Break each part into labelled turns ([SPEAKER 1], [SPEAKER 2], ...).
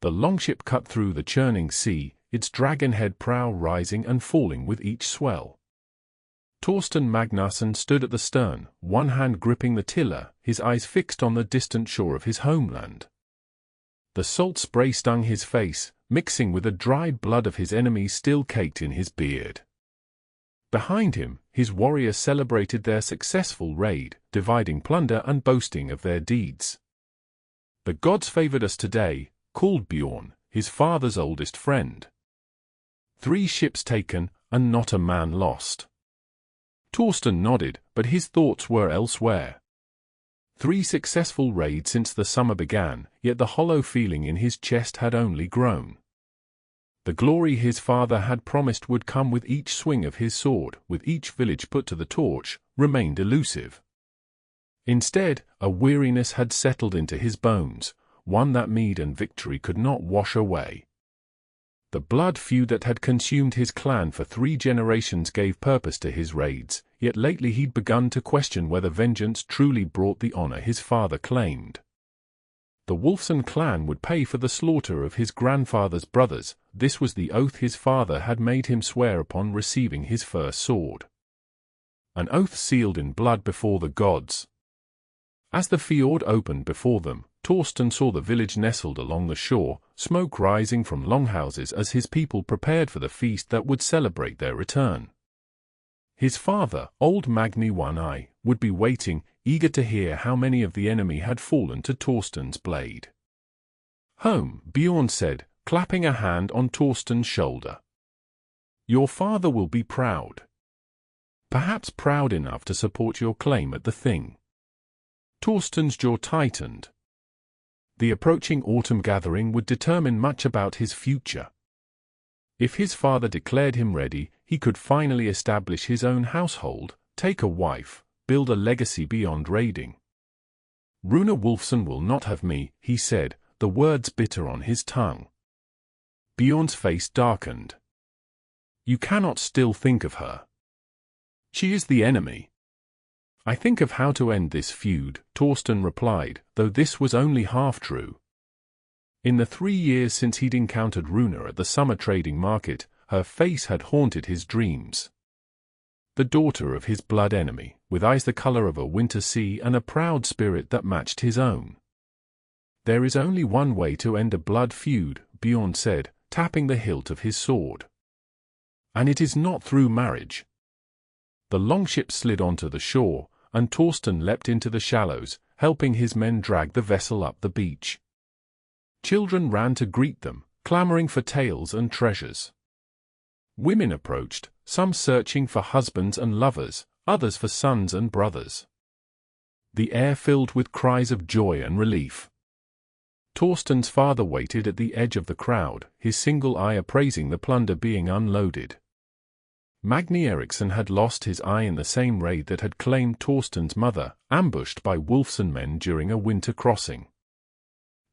[SPEAKER 1] The longship cut through the churning sea, its dragon-head prow rising and falling with each swell. Torsten Magnusson stood at the stern, one hand gripping the tiller, his eyes fixed on the distant shore of his homeland. The salt spray stung his face, mixing with the dried blood of his enemies still caked in his beard. Behind him, his warriors celebrated their successful raid, dividing plunder and boasting of their deeds. "The gods favored us today," called Bjorn, his father's oldest friend. "3 ships taken, and not a man lost." Torsten nodded, but his thoughts were elsewhere. 3 successful raids since the summer began, yet the hollow feeling in his chest had only grown. The glory his father had promised would come with each swing of his sword, with each village put to the torch, remained elusive. Instead, a weariness had settled into his bones, one that mead and victory could not wash away. The blood feud that had consumed his clan for 3 generations gave purpose to his raids, yet lately he'd begun to question whether vengeance truly brought the honor his father claimed. The Wulfson clan would pay for the slaughter of his grandfather's brothers. This was the oath his father had made him swear upon receiving his first sword. An oath sealed in blood before the gods. As the fjord opened before them, Torsten saw the village nestled along the shore, smoke rising from longhouses as his people prepared for the feast that would celebrate their return. His father, old Magni One-Eye, would be waiting, eager to hear how many of the enemy had fallen to Torsten's blade. "Home," Bjorn said, clapping a hand on Torsten's shoulder. "Your father will be proud. Perhaps proud enough to support your claim at the thing." Torsten's jaw tightened. The approaching autumn gathering would determine much about his future. If his father declared him ready, he could finally establish his own household, take a wife, build a legacy beyond raiding. "Runa Wulfson will not have me," he said, the words bitter on his tongue. Bjorn's face darkened. "You cannot still think of her. She is the enemy." "I think of how to end this feud," Torsten replied, though this was only half true. In the 3 years since he'd encountered Runa at the summer trading market, her face had haunted his dreams. The daughter of his blood enemy, with eyes the color of a winter sea and a proud spirit that matched his own. "There is only one way to end a blood feud," Bjorn said, tapping the hilt of his sword. "And it is not through marriage." The longship slid onto the shore, and Torsten leapt into the shallows, helping his men drag the vessel up the beach. Children ran to greet them, clamoring for tales and treasures. Women approached, some searching for husbands and lovers, others for sons and brothers. The air filled with cries of joy and relief. Torsten's father waited at the edge of the crowd, his single eye appraising the plunder being unloaded. Magni Eriksson had lost his eye in the same raid that had claimed Torsten's mother, ambushed by Wulfson men during a winter crossing.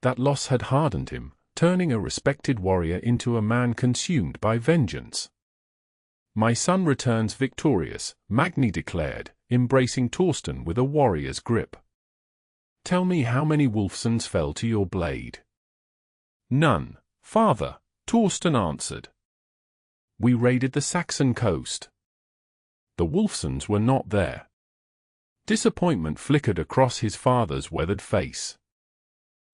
[SPEAKER 1] That loss had hardened him, turning a respected warrior into a man consumed by vengeance. "My son returns victorious," Magni declared, embracing Torsten with a warrior's grip. "Tell me how many Wulfsons fell to your blade." "None, father," Torsten answered. "We raided the Saxon coast. The Wulfsons were not there." Disappointment flickered across his father's weathered face.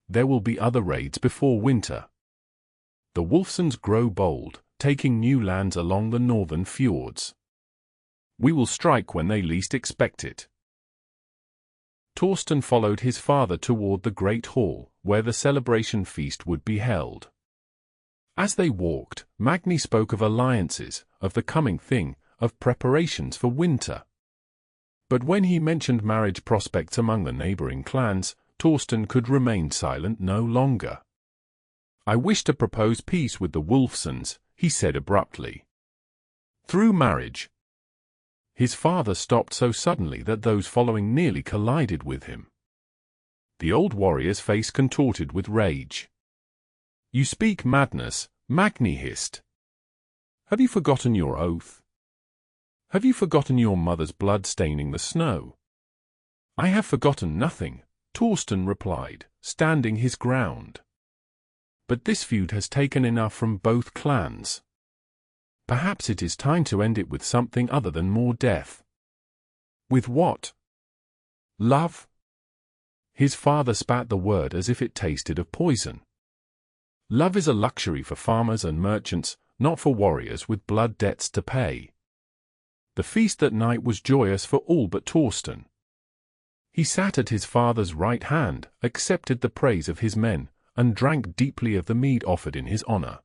[SPEAKER 1] "There will be other raids before winter. The Wulfsons grow bold, taking new lands along the northern fjords. We will strike when they least expect it." Torsten followed his father toward the great hall, where the celebration feast would be held. As they walked, Magni spoke of alliances, of the coming thing, of preparations for winter. But when he mentioned marriage prospects among the neighboring clans, Torsten could remain silent no longer. "I wish to propose peace with the Wulfsons," he said abruptly. "Through marriage." His father stopped so suddenly that those following nearly collided with him. The old warrior's face contorted with rage. "You speak madness," Magni hissed. "Have you forgotten your oath? Have you forgotten your mother's blood staining the snow?" "I have forgotten nothing," Torsten replied, standing his ground. but this feud has taken enough from both clans. Perhaps it is time to end it with something other than more death. With what? Love? His father spat the word as if it tasted of poison. Love is a luxury for farmers and merchants, not for warriors with blood debts to pay. The feast that night was joyous for all but Torsten. He sat at his father's right hand, accepted the praise of his men, and drank deeply of the mead offered in his honor.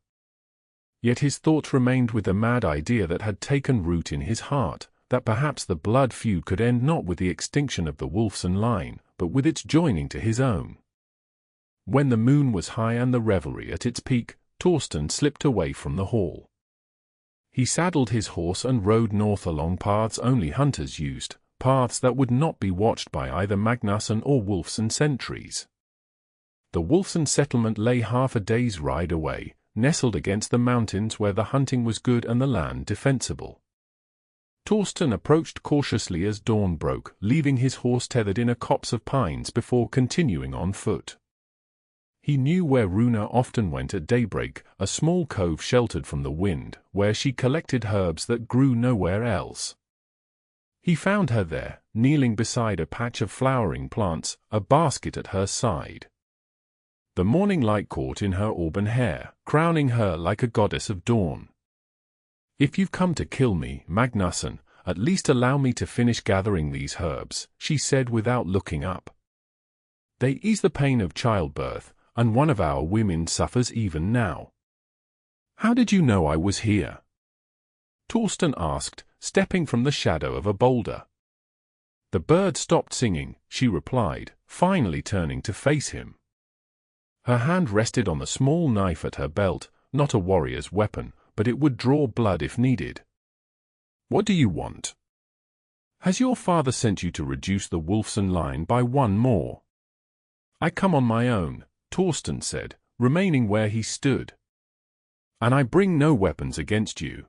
[SPEAKER 1] Yet his thoughts remained with the mad idea that had taken root in his heart, that perhaps the blood feud could end not with the extinction of the Wulfson line, but with its joining to his own. When the moon was high and the revelry at its peak, Torsten slipped away from the hall. He saddled his horse and rode north along paths only hunters used, paths that would not be watched by either Magnusson or Wulfson sentries. The Wulfson settlement lay half a day's ride away, nestled against the mountains where the hunting was good and the land defensible. Torsten approached cautiously as dawn broke, leaving his horse tethered in a copse of pines before continuing on foot. He knew where Runa often went at daybreak, a small cove sheltered from the wind, where she collected herbs that grew nowhere else. He found her there, kneeling beside a patch of flowering plants, a basket at her side. The morning light caught in her auburn hair, crowning her like a goddess of dawn. "If you've come to kill me, Magnusson, at least allow me to finish gathering these herbs," she said without looking up. "They ease the pain of childbirth, and one of our women suffers even now." "How did you know I was here?" Torsten asked, stepping from the shadow of a boulder. "The bird stopped singing," she replied, finally turning to face him. Her hand rested on the small knife at her belt, not a warrior's weapon, but it would draw blood if needed. "What do you want?" "Has your father sent you to reduce the Wulfson line by one more?" "I come on my own," Torsten said, remaining where he stood. "And I bring no weapons against you."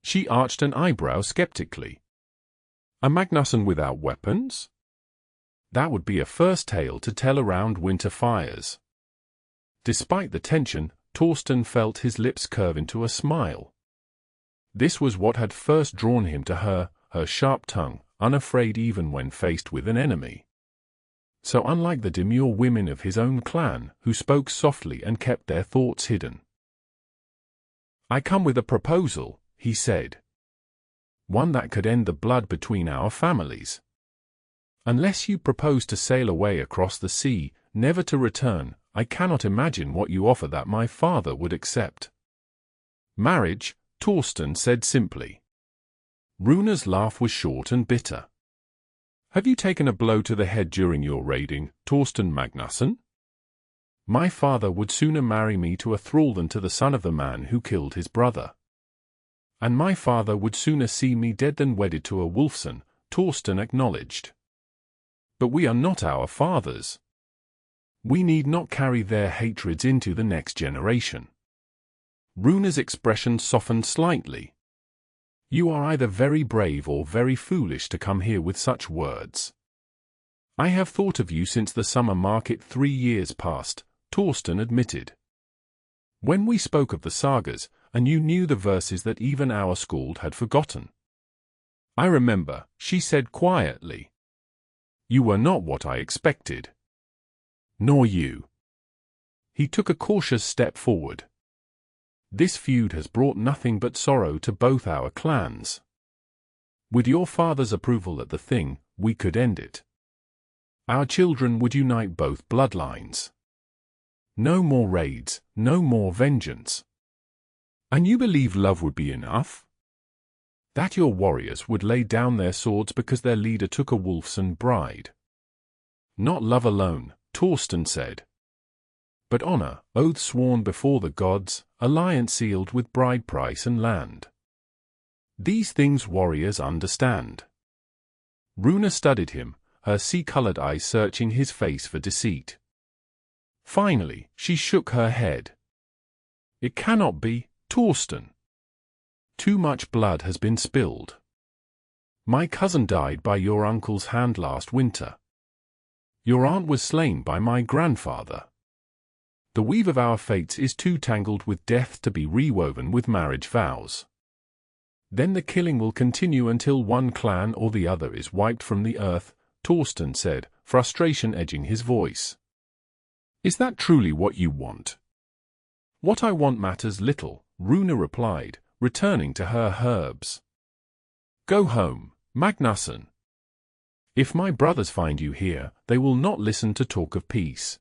[SPEAKER 1] She arched an eyebrow skeptically. "A Magnusson without weapons? That would be a first tale to tell around winter fires." Despite the tension, Torsten felt his lips curve into a smile. This was what had first drawn him to her, her sharp tongue, unafraid even when faced with an enemy. So unlike the demure women of his own clan, who spoke softly and kept their thoughts hidden. "I come with a proposal," he said. "One that could end the blood between our families. Unless you propose to sail away across the sea, never to return, I cannot imagine what you offer that my father would accept." "Marriage," Torsten said simply. Runa's laugh was short and bitter. "Have you taken a blow to the head during your raiding, Torsten Magnusson? My father would sooner marry me to a thrall than to the son of the man who killed his brother. And my father would sooner see me dead than wedded to a Wulfson," Torsten acknowledged. "But we are not our fathers. We need not carry their hatreds into the next generation." Runa's expression softened slightly. "You are either very brave or very foolish to come here with such words." "I have thought of you since the summer market 3 years past," Torsten admitted. "When we spoke of the sagas, and you knew the verses that even our Skald had forgotten." "I remember," she said quietly. "You were not what I expected." "Nor you." He took a cautious step forward. "This feud has brought nothing but sorrow to both our clans. With your father's approval at the thing, we could end it. Our children would unite both bloodlines. No more raids, no more vengeance. And you believe love would be enough? That your warriors would lay down their swords because their leader took a Wulfson bride?" "Not love alone," Torsten said. "But honor, oath sworn before the gods, alliance sealed with bride price and land. These things warriors understand." Runa studied him, her sea-colored eyes searching his face for deceit. Finally, she shook her head. "It cannot be, Torsten. Too much blood has been spilled. My cousin died by your uncle's hand last winter. Your aunt was slain by my grandfather. The weave of our fates is too tangled with death to be rewoven with marriage vows. Then the killing will continue until one clan or the other is wiped from the earth, Torsten said, frustration edging his voice. Is that truly what you want? What I want matters little, Runa replied, returning to her herbs. Go home, Magnusson. If my brothers find you here, they will not listen to talk of peace.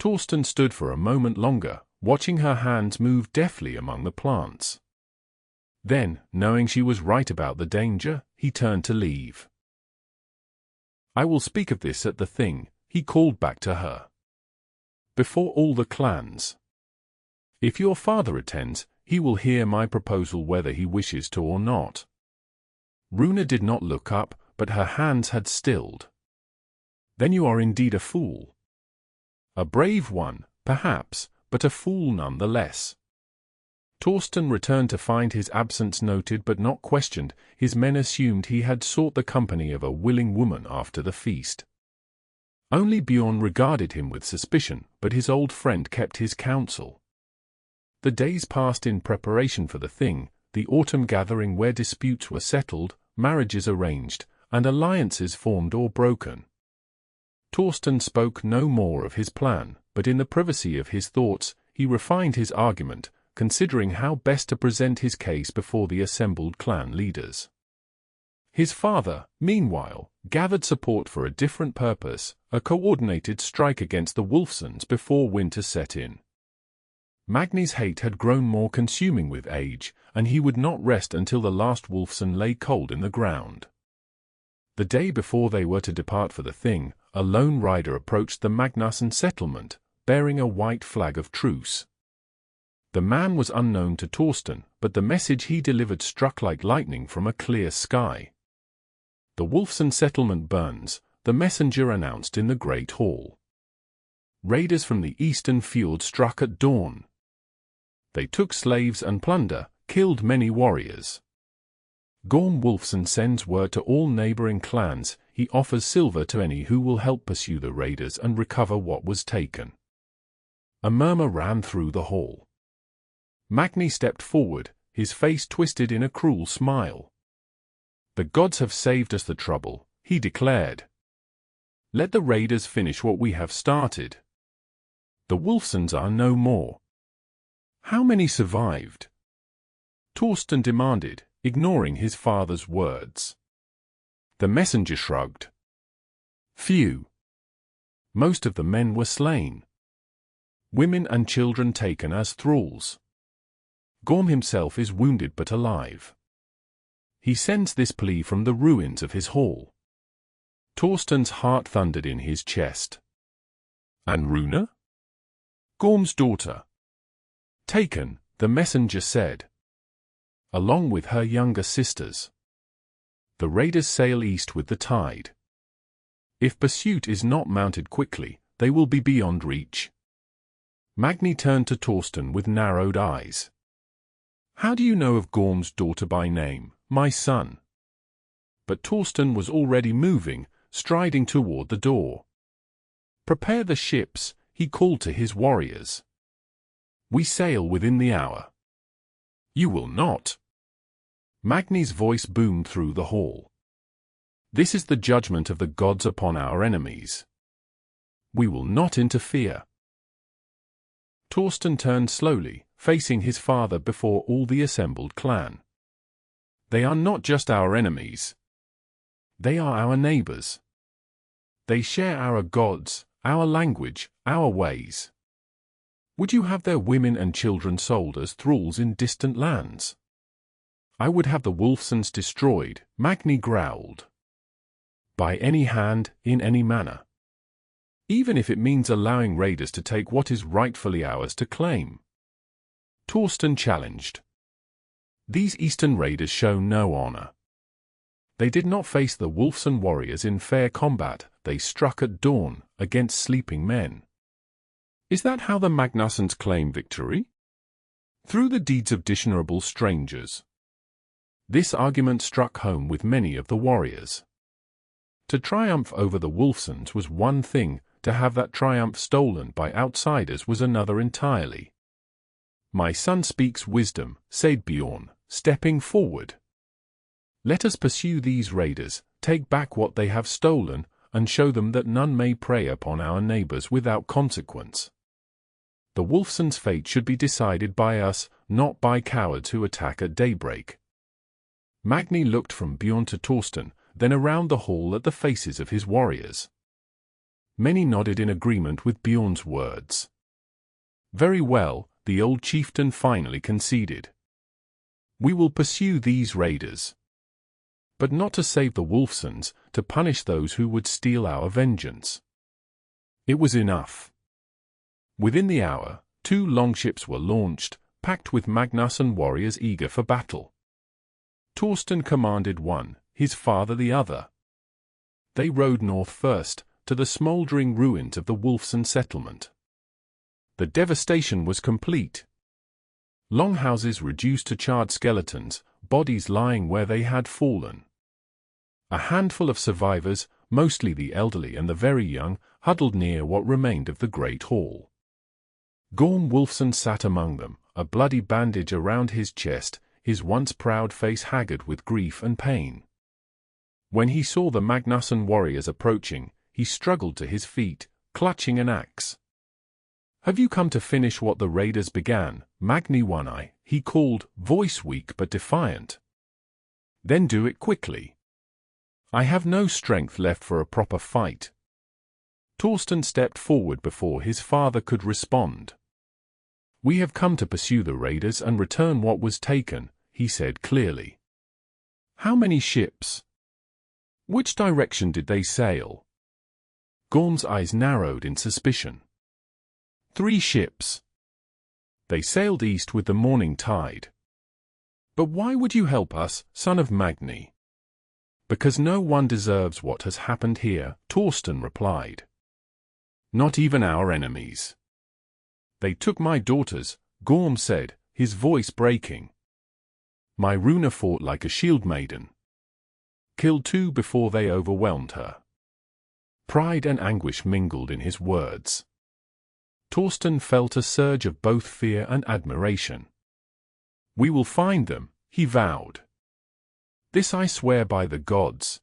[SPEAKER 1] Torsten stood for a moment longer, watching her hands move deftly among the plants. Then, knowing she was right about the danger, he turned to leave. I will speak of this at the thing, he called back to her. Before all the clans. If your father attends, he will hear my proposal whether he wishes to or not. Runa did not look up, but her hands had stilled. Then you are indeed a fool. A brave one, perhaps, but a fool none the less. Torsten returned to find his absence noted but not questioned. His men assumed he had sought the company of a willing woman after the feast. Only Bjorn regarded him with suspicion, but his old friend kept his counsel. The days passed in preparation for the thing, the autumn gathering where disputes were settled, marriages arranged, and alliances formed or broken. Torsten spoke no more of his plan, but in the privacy of his thoughts, he refined his argument, considering how best to present his case before the assembled clan leaders. His father, meanwhile, gathered support for a different purpose, a coordinated strike against the Wulfsons before winter set in. Magni's hate had grown more consuming with age, and he would not rest until the last Wulfson lay cold in the ground. The day before they were to depart for the thing, a lone rider approached the Magnusson settlement, bearing a white flag of truce. The man was unknown to Torsten, but the message he delivered struck like lightning from a clear sky. The Wulfson settlement burns, the messenger announced in the great hall. Raiders from the eastern feuds struck at dawn. They took slaves and plunder, killed many warriors. Gorm Wulfson sends word to all neighboring clans. He offers silver to any who will help pursue the raiders and recover what was taken. A murmur ran through the hall. Magni stepped forward, his face twisted in a cruel smile. The gods have saved us the trouble, he declared. Let the raiders finish what we have started. The Wulfsons are no more. How many survived? Torsten demanded, ignoring his father's words. The messenger shrugged. Few. Most of the men were slain. Women and children taken as thralls. Gorm himself is wounded but alive. He sends this plea from the ruins of his hall. Torsten's heart thundered in his chest. And Runa? Gorm's daughter. Taken, the messenger said. Along with her younger sisters. The raiders sail east with the tide. If pursuit is not mounted quickly, they will be beyond reach. Magni turned to Torsten with narrowed eyes. How do you know of Gorm's daughter by name, my son? But Torsten was already moving, striding toward the door. Prepare the ships, he called to his warriors. We sail within the hour. You will not. Magni's voice boomed through the hall. This is the judgment of the gods upon our enemies. We will not interfere. Torsten turned slowly, facing his father before all the assembled clan. They are not just our enemies. They are our neighbors. They share our gods, our language, our ways. Would you have their women and children sold as thralls in distant lands? I would have the Wulfsons destroyed, Magni growled. By any hand, in any manner. Even if it means allowing raiders to take what is rightfully ours to claim. Torsten challenged. These eastern raiders show no honor. They did not face the Wulfson warriors in fair combat, they struck at dawn, against sleeping men. Is that how the Magnussons claim victory? Through the deeds of dishonorable strangers. This argument struck home with many of the warriors. To triumph over the Wulfsons was one thing, to have that triumph stolen by outsiders was another entirely. "My son speaks wisdom," said Bjorn, stepping forward. "Let us pursue these raiders, take back what they have stolen, and show them that none may prey upon our neighbors without consequence. The Wulfson's fate should be decided by us, not by cowards who attack at daybreak." Magni looked from Bjorn to Torsten, then around the hall at the faces of his warriors. Many nodded in agreement with Bjorn's words. "Very well," the old chieftain finally conceded. "We will pursue these raiders. But not to save the Wulfsons, to punish those who would steal our vengeance." It was enough. Within the hour, 2 longships were launched, packed with Magnusson warriors eager for battle. Torsten commanded one, his father the other. They rode north first, to the smouldering ruins of the Wulfson settlement. The devastation was complete. Longhouses reduced to charred skeletons, bodies lying where they had fallen. A handful of survivors, mostly the elderly and the very young, huddled near what remained of the great hall. Gorm Wulfson sat among them, a bloody bandage around his chest, his once proud face haggard with grief and pain. When he saw the Magnusson warriors approaching, he struggled to his feet, clutching an axe. "Have you come to finish what the raiders began, Magni One-Eye?" he called, voice weak but defiant. "Then do it quickly. I have no strength left for a proper fight." Torsten stepped forward before his father could respond. "We have come to pursue the raiders and return what was taken," he said clearly. "How many ships? Which direction did they sail?" Gorm's eyes narrowed in suspicion. 3 ships. They sailed east with the morning tide." "But why would you help us, son of Magni?" "Because no one deserves what has happened here," Torsten replied. "Not even our enemies." "They took my daughters," Gorm said, his voice breaking. "My Runa fought like a shield maiden. Killed 2 before they overwhelmed her." Pride and anguish mingled in his words. Torsten felt a surge of both fear and admiration. "We will find them," he vowed. "This I swear by the gods."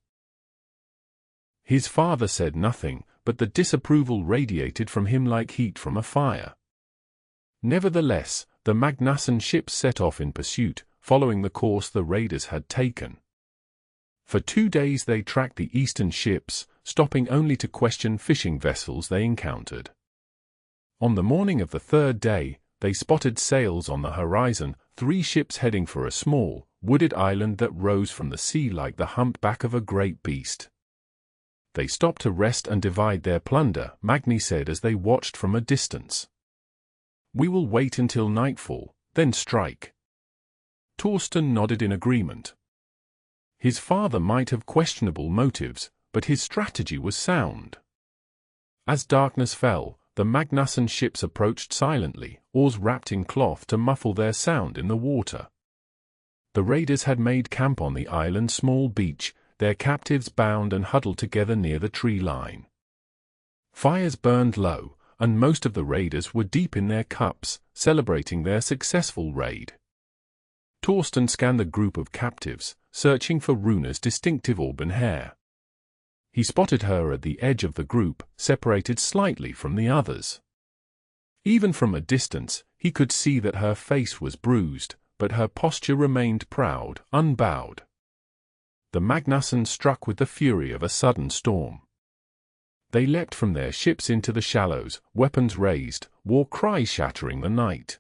[SPEAKER 1] His father said nothing, but the disapproval radiated from him like heat from a fire. Nevertheless, the Magnusson ships set off in pursuit, following the course the raiders had taken. For 2 days they tracked the eastern ships, stopping only to question fishing vessels they encountered. On the morning of the 3rd day, they spotted sails on the horizon, 3 ships heading for a small, wooded island that rose from the sea like the humpback of a great beast. "They stopped to rest and divide their plunder," Magni said as they watched from a distance. "We will wait until nightfall, then strike." Torsten nodded in agreement. His father might have questionable motives, but his strategy was sound. As darkness fell, the Magnusson ships approached silently, oars wrapped in cloth to muffle their sound in the water. The raiders had made camp on the island's small beach, their captives bound and huddled together near the tree line. Fires burned low, and most of the raiders were deep in their cups, celebrating their successful raid. Torsten scanned the group of captives, searching for Runa's distinctive auburn hair. He spotted her at the edge of the group, separated slightly from the others. Even from a distance, he could see that her face was bruised, but her posture remained proud, unbowed. The Magnusson struck with the fury of a sudden storm. They leapt from their ships into the shallows, weapons raised, war cries shattering the night.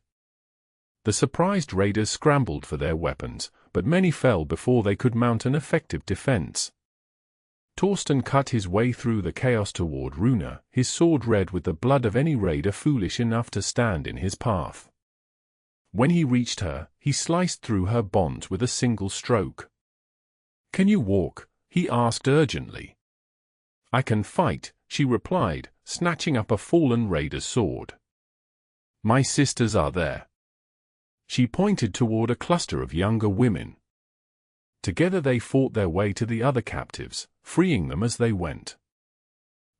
[SPEAKER 1] The surprised raiders scrambled for their weapons, but many fell before they could mount an effective defense. Torsten cut his way through the chaos toward Runa, his sword red with the blood of any raider foolish enough to stand in his path. When he reached her, he sliced through her bonds with a single stroke. "Can you walk?" he asked urgently. "I can fight," she replied, snatching up a fallen raider's sword. "My sisters are there." She pointed toward a cluster of younger women. Together they fought their way to the other captives, freeing them as they went.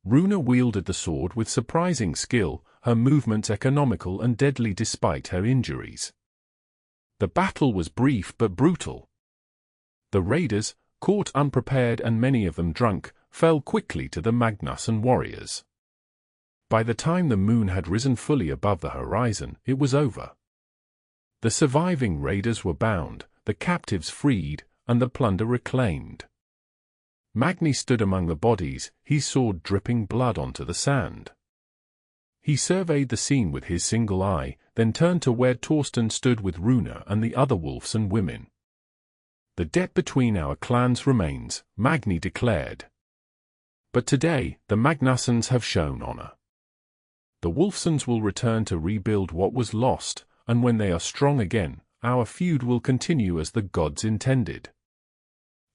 [SPEAKER 1] Runa wielded the sword with surprising skill, her movements economical and deadly despite her injuries. The battle was brief but brutal. The raiders, caught unprepared and many of them drunk, fell quickly to the Magnusson warriors. By the time the moon had risen fully above the horizon, it was over. The surviving raiders were bound, the captives freed, and the plunder reclaimed. Magni stood among the bodies, his sword dripping blood onto the sand. He surveyed the scene with his single eye, then turned to where Torsten stood with Runa and the other Wulfson women. "The debt between our clans remains," Magni declared. "But today, the Magnussons have shown honor. The Wulfsons will return to rebuild what was lost, and when they are strong again, our feud will continue as the gods intended."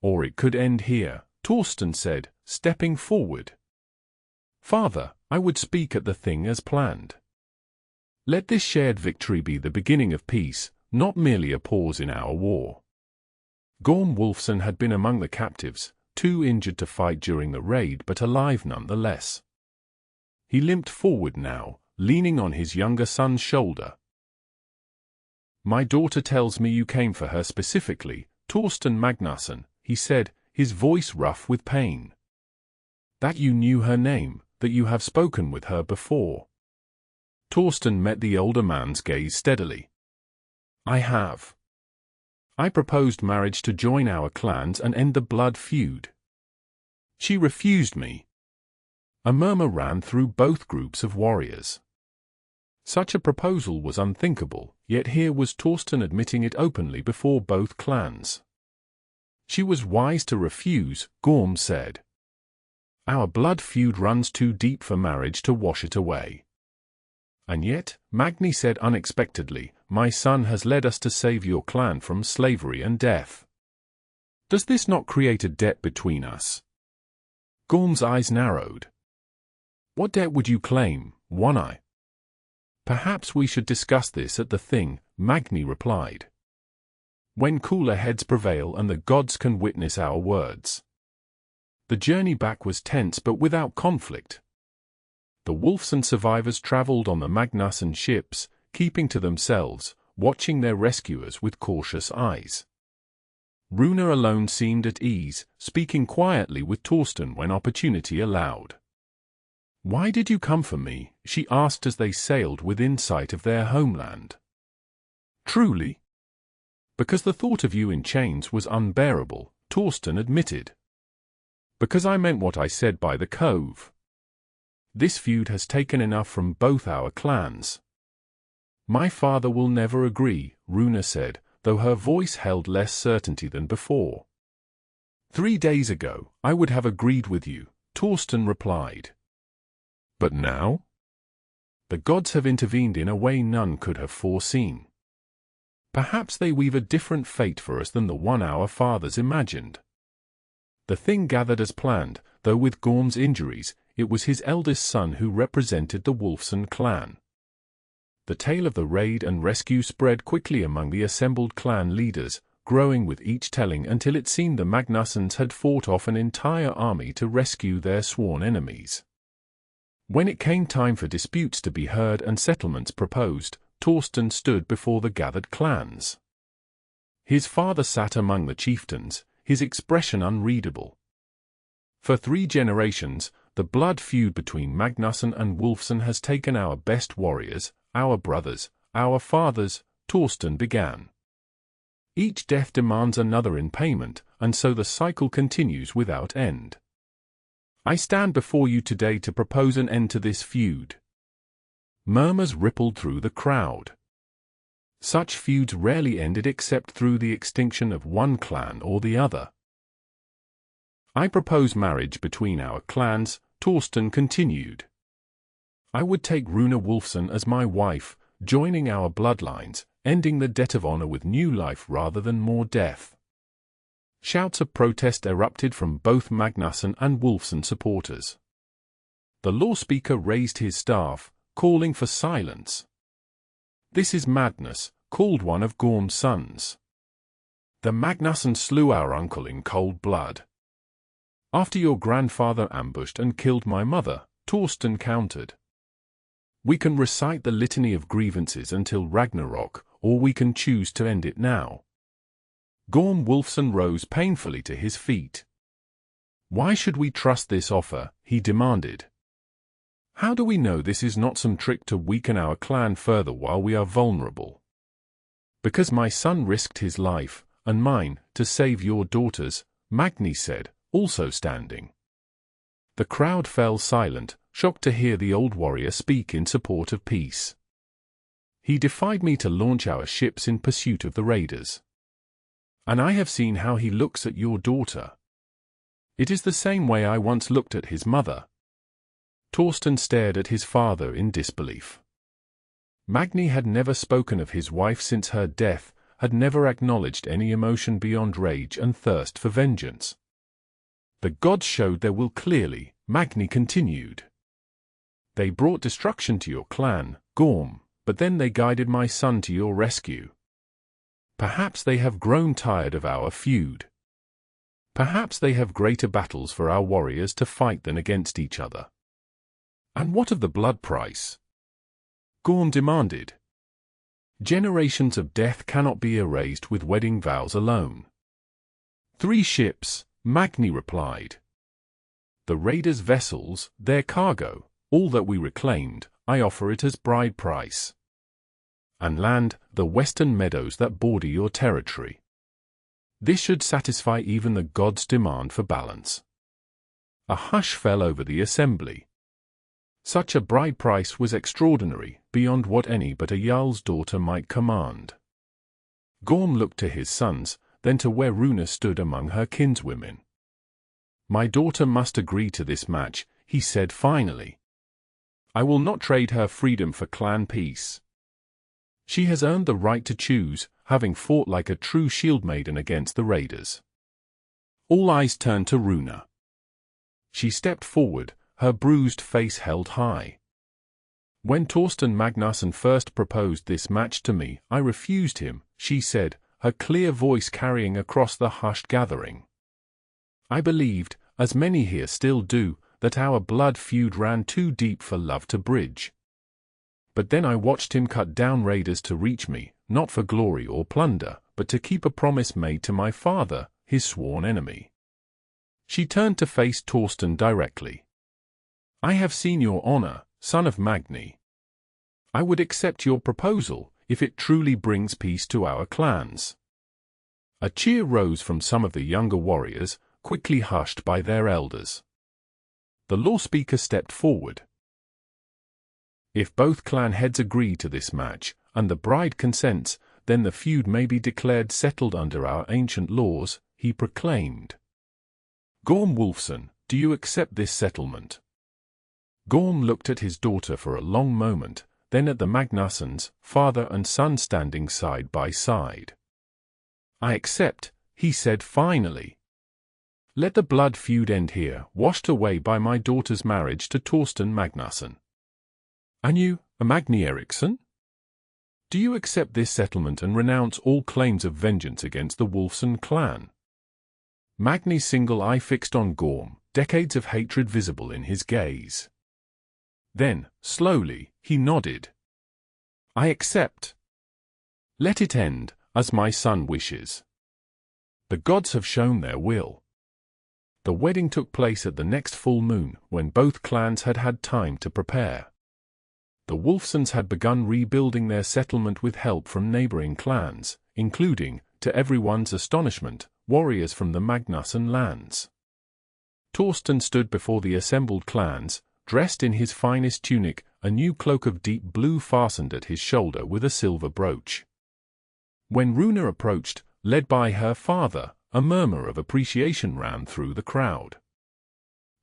[SPEAKER 1] "Or it could end here," Torsten said, stepping forward. "Father, I would speak at the thing as planned. Let this shared victory be the beginning of peace, not merely a pause in our war." Gorm Wulfson had been among the captives, too injured to fight during the raid but alive nonetheless. He limped forward now, leaning on his younger son's shoulder. "My daughter tells me you came for her specifically, Torsten Magnusson," he said, his voice rough with pain. "That you knew her name, that you have spoken with her before." Torsten met the older man's gaze steadily. "I have. I proposed marriage to join our clans and end the blood feud. She refused me." A murmur ran through both groups of warriors. Such a proposal was unthinkable, yet here was Torsten admitting it openly before both clans. "She was wise to refuse," Gorm said. "Our blood feud runs too deep for marriage to wash it away." "And yet," Magni said unexpectedly, "my son has led us to save your clan from slavery and death. Does this not create a debt between us?" Gorm's eyes narrowed. "What debt would you claim, One Eye?" "Perhaps we should discuss this at the thing," Magni replied. "When cooler heads prevail and the gods can witness our words." The journey back was tense but without conflict. The Wulfson survivors traveled on the Magnusson ships, keeping to themselves, watching their rescuers with cautious eyes. Runa alone seemed at ease, speaking quietly with Torsten when opportunity allowed. "Why did you come for me?" she asked as they sailed within sight of their homeland. "Truly?" "Because the thought of you in chains was unbearable," Torsten admitted. "Because I meant what I said by the cove. This feud has taken enough from both our clans." "My father will never agree," Runa said, though her voice held less certainty than before. "3 days ago, I would have agreed with you," Torsten replied. "But now?" "The gods have intervened in a way none could have foreseen. Perhaps they weave a different fate for us than the one our fathers imagined." The thing gathered as planned, though with Gorm's injuries, it was his eldest son who represented the Wulfson clan. The tale of the raid and rescue spread quickly among the assembled clan leaders, growing with each telling until it seemed the Magnussons had fought off an entire army to rescue their sworn enemies. When it came time for disputes to be heard and settlements proposed, Torsten stood before the gathered clans. His father sat among the chieftains, his expression unreadable. "For 3 generations, the blood feud between Magnusson and Wulfson has taken our best warriors, our brothers, our fathers," Torsten began. "Each death demands another in payment, and so the cycle continues without end. I stand before you today to propose an end to this feud." Murmurs rippled through the crowd. Such feuds rarely ended except through the extinction of one clan or the other. "I propose marriage between our clans," Torsten continued. "I would take Runa Wulfson as my wife, joining our bloodlines, ending the debt of honor with new life rather than more death." Shouts of protest erupted from both Magnusson and Wulfson supporters. The law speaker raised his staff, calling for silence. "This is madness," called one of Gorm's sons. "The Magnusson slew our uncle in cold blood. After your grandfather ambushed and killed my mother, Torsten countered. We can recite the litany of grievances until Ragnarok, or we can choose to end it now. Runa Wulfson rose painfully to his feet. Why should we trust this offer? He demanded. How do we know this is not some trick to weaken our clan further while we are vulnerable? Because my son risked his life, and mine, to save your daughters, Magni said, also standing. The crowd fell silent, shocked to hear the old warrior speak in support of peace. He defied me to launch our ships in pursuit of the raiders. And I have seen how he looks at your daughter. It is the same way I once looked at his mother. Torsten stared at his father in disbelief. Magni had never spoken of his wife since her death, had never acknowledged any emotion beyond rage and thirst for vengeance. The gods showed their will clearly, Magni continued. They brought destruction to your clan, Gorm, but then they guided my son to your rescue. Perhaps they have grown tired of our feud. Perhaps they have greater battles for our warriors to fight than against each other. And what of the blood price? Gorm demanded. Generations of death cannot be erased with wedding vows alone. 3 ships, Magni replied. The raiders' vessels, their cargo, all that we reclaimed, I offer it as bride price. And land, the western meadows that border your territory. This should satisfy even the gods' demand for balance. A hush fell over the assembly. Such a bride price was extraordinary, beyond what any but a Jarl's daughter might command. Gorm looked to his sons, then to where Runa stood among her kinswomen. My daughter must agree to this match, he said finally. I will not trade her freedom for clan peace. She has earned the right to choose, having fought like a true shield maiden against the raiders. All eyes turned to Runa. She stepped forward, her bruised face held high. When Torsten Magnusson first proposed this match to me, I refused him, she said, her clear voice carrying across the hushed gathering. I believed, as many here still do, that our blood feud ran too deep for love to bridge. But then I watched him cut down raiders to reach me, not for glory or plunder, but to keep a promise made to my father, his sworn enemy. She turned to face Torsten directly. I have seen your honor, son of Magni. I would accept your proposal, if it truly brings peace to our clans. A cheer rose from some of the younger warriors, quickly hushed by their elders. The law speaker stepped forward. If both clan heads agree to this match, and the bride consents, then the feud may be declared settled under our ancient laws, he proclaimed. Runa Wulfson, do you accept this settlement? Gorm looked at his daughter for a long moment, then at the Magnussons, father and son standing side by side. I accept, he said finally. Let the blood feud end here, washed away by my daughter's marriage to Torsten Magnusson. And you, Magni Eriksson? Do you accept this settlement and renounce all claims of vengeance against the Wulfson clan? Magni's single eye fixed on Gorm, decades of hatred visible in his gaze. Then, slowly, he nodded. I accept. Let it end, as my son wishes. The gods have shown their will. The wedding took place at the next full moon, when both clans had had time to prepare. The Wulfsons had begun rebuilding their settlement with help from neighboring clans, including, to everyone's astonishment, warriors from the Magnusson lands. Torsten stood before the assembled clans, dressed in his finest tunic, a new cloak of deep blue fastened at his shoulder with a silver brooch. When Runa approached, led by her father, a murmur of appreciation ran through the crowd.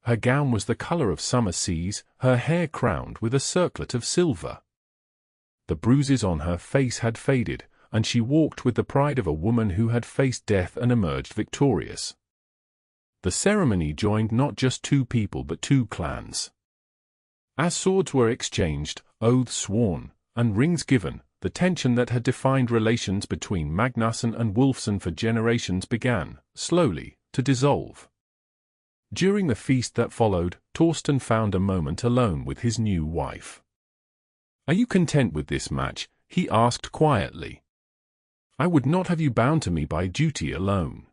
[SPEAKER 1] Her gown was the color of summer seas, her hair crowned with a circlet of silver. The bruises on her face had faded, and she walked with the pride of a woman who had faced death and emerged victorious. The ceremony joined not just 2 people but 2 clans. As swords were exchanged, oaths sworn, and rings given, the tension that had defined relations between Magnusson and Wulfson for generations began, slowly, to dissolve. During the feast that followed, Torsten found a moment alone with his new wife. "Are you content with this match?" he asked quietly. "I would not have you bound to me by duty alone."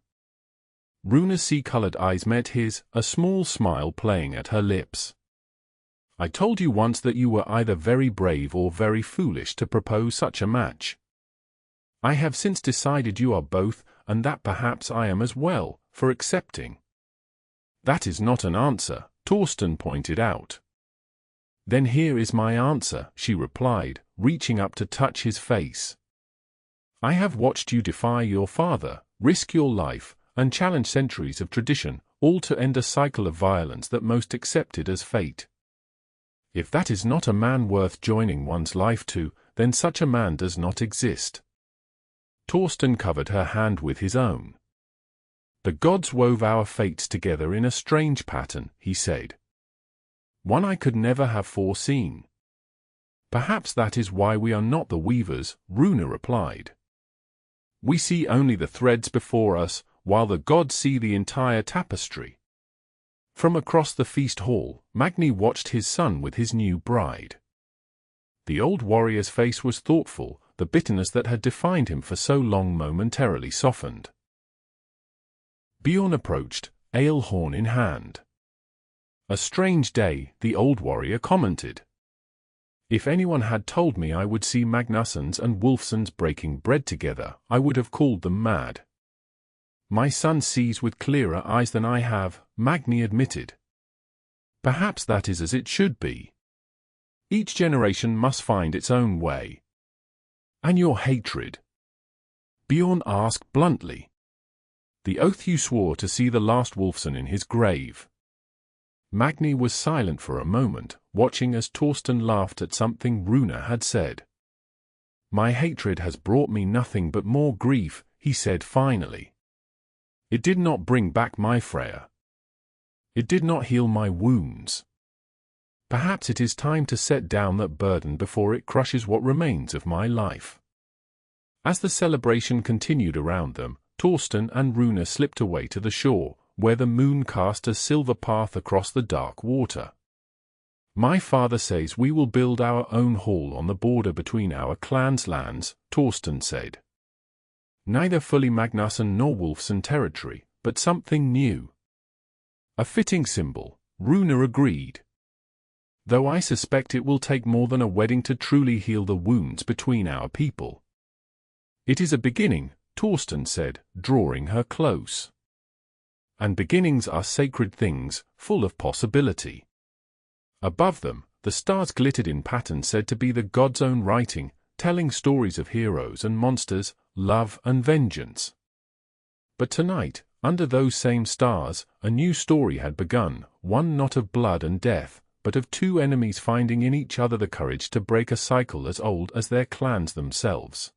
[SPEAKER 1] Runa's sea-colored eyes met his, a small smile playing at her lips. "I told you once that you were either very brave or very foolish to propose such a match. I have since decided you are both, and that perhaps I am as well, for accepting." "That is not an answer," Torsten pointed out. "Then here is my answer," she replied, reaching up to touch his face. "I have watched you defy your father, risk your life, and challenge centuries of tradition, all to end a cycle of violence that most accepted as fate. If that is not a man worth joining one's life to, then such a man does not exist." Torsten covered her hand with his own. "The gods wove our fates together in a strange pattern," he said. "One I could never have foreseen." "Perhaps that is why we are not the weavers," Runa replied. "We see only the threads before us, while the gods see the entire tapestry." From across the feast hall, Magni watched his son with his new bride. The old warrior's face was thoughtful, the bitterness that had defined him for so long momentarily softened. Bjorn approached, ale horn in hand. "A strange day," the old warrior commented. "If anyone had told me I would see Magnussons and Wulfsons breaking bread together, I would have called them mad." "My son sees with clearer eyes than I have," Magni admitted. "Perhaps that is as it should be. Each generation must find its own way." "And your hatred?" Bjorn asked bluntly. "The oath you swore to see the last Wulfson in his grave." Magni was silent for a moment, watching as Torsten laughed at something Runa had said. "My hatred has brought me nothing but more grief," he said finally. "It did not bring back my Freya. It did not heal my wounds. Perhaps it is time to set down that burden before it crushes what remains of my life." As the celebration continued around them, Torsten and Runa slipped away to the shore, where the moon cast a silver path across the dark water. "My father says we will build our own hall on the border between our clans' lands," Torsten said. "Neither fully Magnusson nor Wulfson territory, but something new." "A fitting symbol," Runa agreed. "Though I suspect it will take more than a wedding to truly heal the wounds between our people." "It is a beginning," Torsten said, drawing her close. "And beginnings are sacred things, full of possibility." Above them, the stars glittered in patterns said to be the gods' own writing, telling stories of heroes and monsters, love and vengeance. But tonight, under those same stars, a new story had begun, one not of blood and death, but of two enemies finding in each other the courage to break a cycle as old as their clans themselves.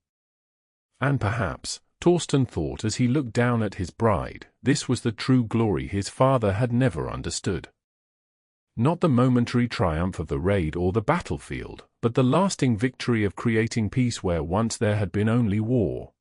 [SPEAKER 1] And perhaps, Torsten thought as he looked down at his bride, this was the true glory his father had never understood. Not the momentary triumph of the raid or the battlefield, but the lasting victory of creating peace where once there had been only war.